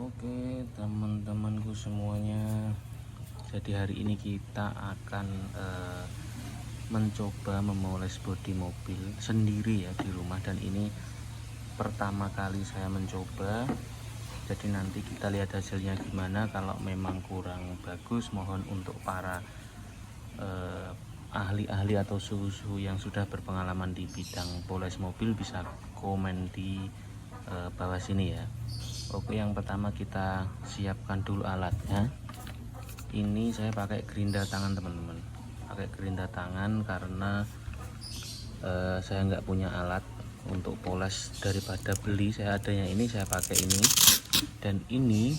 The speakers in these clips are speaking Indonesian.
Oke teman-temanku semuanya, jadi hari ini kita akan mencoba memoles bodi mobil sendiri ya di rumah, dan ini pertama kali saya mencoba. Jadi nanti kita lihat hasilnya gimana. Kalau memang kurang bagus, mohon untuk para ahli-ahli atau suhu-suhu yang sudah berpengalaman di bidang poles mobil bisa komen di bawah sini ya. Oke, yang pertama kita siapkan dulu alatnya. Ini saya pakai gerinda tangan teman-teman, pakai gerinda tangan karena saya nggak punya alat untuk poles. Daripada beli, saya adanya ini, saya pakai ini. Dan ini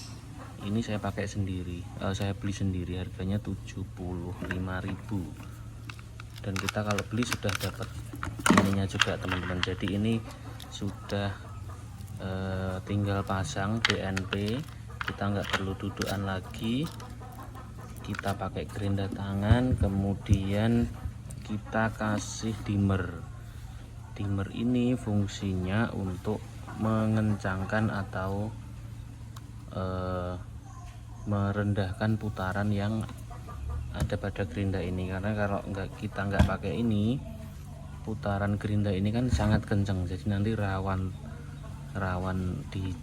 saya pakai sendiri, saya beli sendiri, harganya 75.000. Dan kita kalau beli sudah dapat ininya juga teman-teman. Jadi ini sudah tinggal pasang DNP, kita nggak perlu dudukan lagi. Kita pakai gerinda tangan, kemudian kita kasih dimmer. Dimmer ini fungsinya untuk mengencangkan atau merendahkan putaran yang ada pada gerinda ini, karena kalau kita nggak pakai ini, putaran gerinda ini kan sangat kencang, jadi nanti rawan di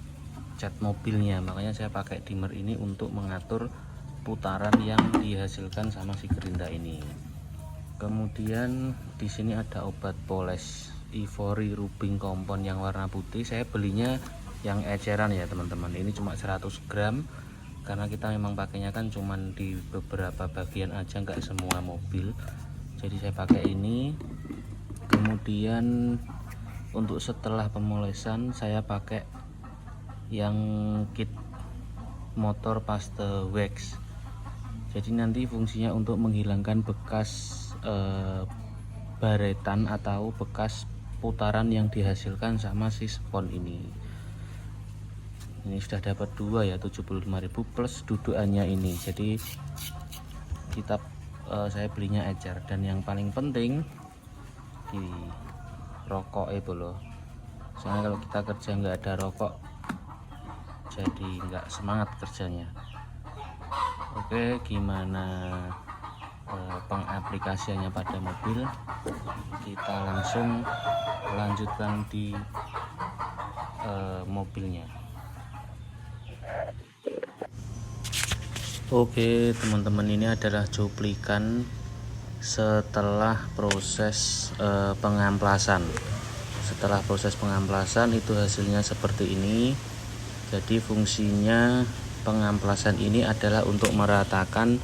cat mobilnya. Makanya saya pakai dimmer ini untuk mengatur putaran yang dihasilkan sama si gerinda ini. Kemudian di sini ada obat poles Ivory rubbing compound yang warna putih. Saya belinya yang eceran ya teman-teman, ini cuma 100 gram karena kita memang pakainya kan cuman di beberapa bagian aja, nggak semua mobil, jadi saya pakai ini. Kemudian untuk setelah pemolesan saya pakai yang kit motor paste wax. Jadi nanti fungsinya untuk menghilangkan bekas baretan atau bekas putaran yang dihasilkan sama si spon ini. Ini sudah dapat 2 ya, 75.000 plus dudukannya ini. Jadi saya belinya ecer. Dan yang paling penting di rokok itu loh, soalnya kalau kita kerja nggak ada rokok jadi nggak semangat kerjanya. Oke, gimana pengaplikasiannya pada mobil? Kita langsung lanjutkan di mobilnya. Oke teman-teman, ini adalah cuplikan setelah proses pengamplasan. Setelah proses pengamplasan itu hasilnya seperti ini. Jadi fungsinya pengamplasan ini adalah untuk meratakan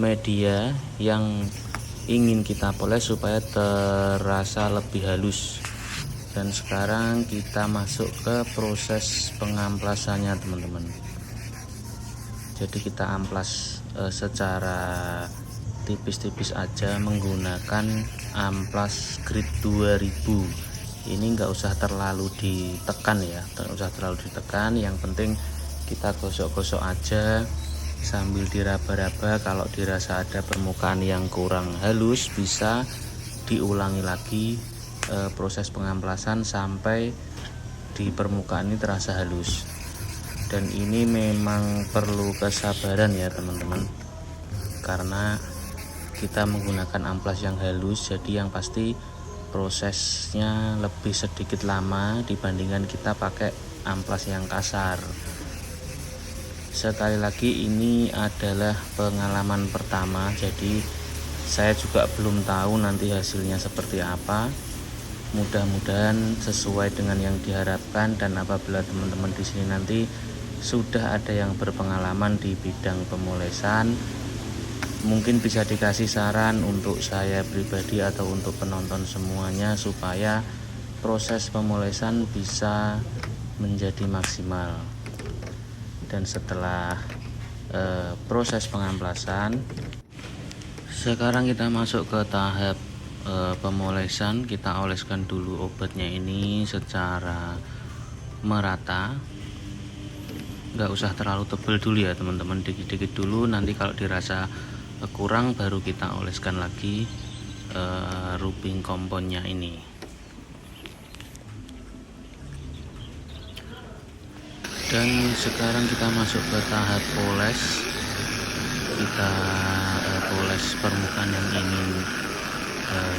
media yang ingin kita poles supaya terasa lebih halus. Dan sekarang kita masuk ke proses pengamplasannya teman-teman. Jadi kita amplas secara tipis-tipis aja menggunakan amplas grit 2000. Ini nggak usah terlalu ditekan ya, yang penting kita gosok-gosok aja sambil diraba-raba. Kalau dirasa ada permukaan yang kurang halus, bisa diulangi lagi proses pengamplasan sampai di permukaan ini terasa halus. Dan ini memang perlu kesabaran ya teman-teman, karena kita menggunakan amplas yang halus, jadi yang pasti prosesnya lebih sedikit lama dibandingkan kita pakai amplas yang kasar. Sekali lagi, ini adalah pengalaman pertama, jadi saya juga belum tahu nanti hasilnya seperti apa. Mudah-mudahan sesuai dengan yang diharapkan, dan apabila teman-teman di sini nanti sudah ada yang berpengalaman di bidang pemolesan, mungkin bisa dikasih saran untuk saya pribadi atau untuk penonton semuanya, supaya proses pemolesan bisa menjadi maksimal. Dan setelah proses pengamplasan, sekarang kita masuk ke tahap pemolesan. Kita oleskan dulu obatnya ini secara merata, nggak usah terlalu tebal dulu ya teman-teman, dikit-dikit dulu. Nanti kalau dirasa kurang baru kita oleskan lagi rubbing compoundnya ini. Dan sekarang kita masuk ke tahap poles. Kita poles permukaan yang ingin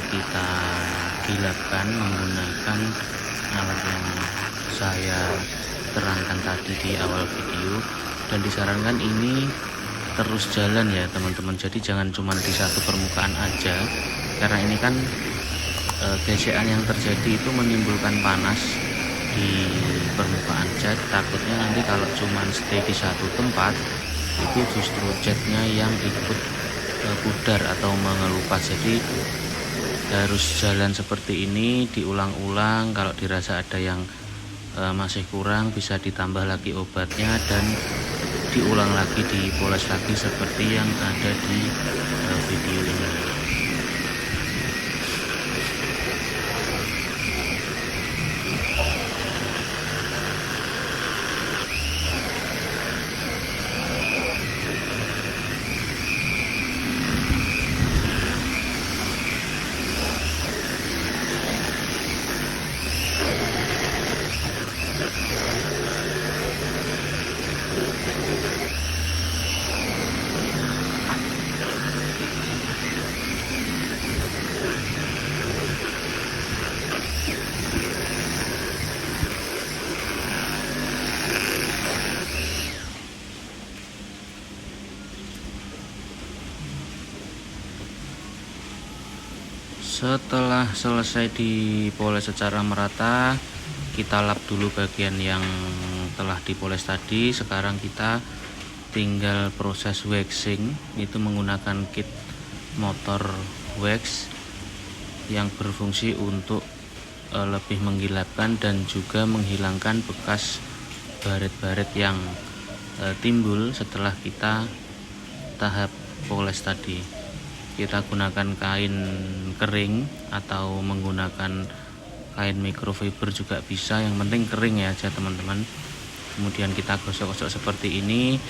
kita gilapkan menggunakan alat yang saya terangkan tadi di awal video, dan disarankan ini terus jalan ya teman-teman. Jadi jangan cuma di satu permukaan aja, karena ini kan gesekan yang terjadi itu menimbulkan panas di permukaan cat. Takutnya nanti kalau cuma stay di satu tempat itu justru catnya yang ikut pudar atau mengelupas. Jadi harus jalan seperti ini, diulang-ulang. Kalau dirasa ada yang masih kurang, bisa ditambah lagi obatnya dan diulang lagi, dipoles lagi seperti yang ada di video ini. Setelah selesai dipoles secara merata, kita lap dulu bagian yang telah dipoles tadi. Sekarang kita tinggal proses waxing, itu menggunakan kit motor wax yang berfungsi untuk lebih menggilapkan dan juga menghilangkan bekas baret-baret yang timbul setelah kita tahap poles tadi. Kita gunakan kain kering atau menggunakan kain microfiber juga bisa, yang penting kering ya aja teman-teman. Kemudian kita gosok-gosok seperti ini,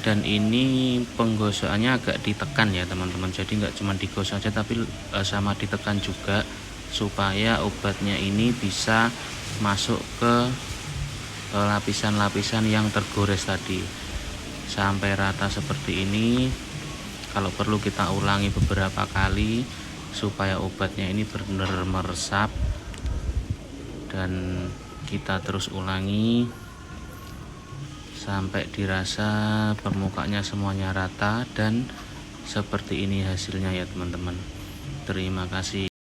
dan ini penggosokannya agak ditekan ya teman-teman. Jadi nggak cuma digosok aja, tapi sama ditekan juga supaya obatnya ini bisa masuk ke lapisan-lapisan yang tergores tadi sampai rata seperti ini. Kalau perlu kita ulangi beberapa kali supaya obatnya ini benar-benar meresap, dan kita terus ulangi sampai dirasa permukaannya semuanya rata, dan seperti ini hasilnya ya teman-teman. Terima kasih.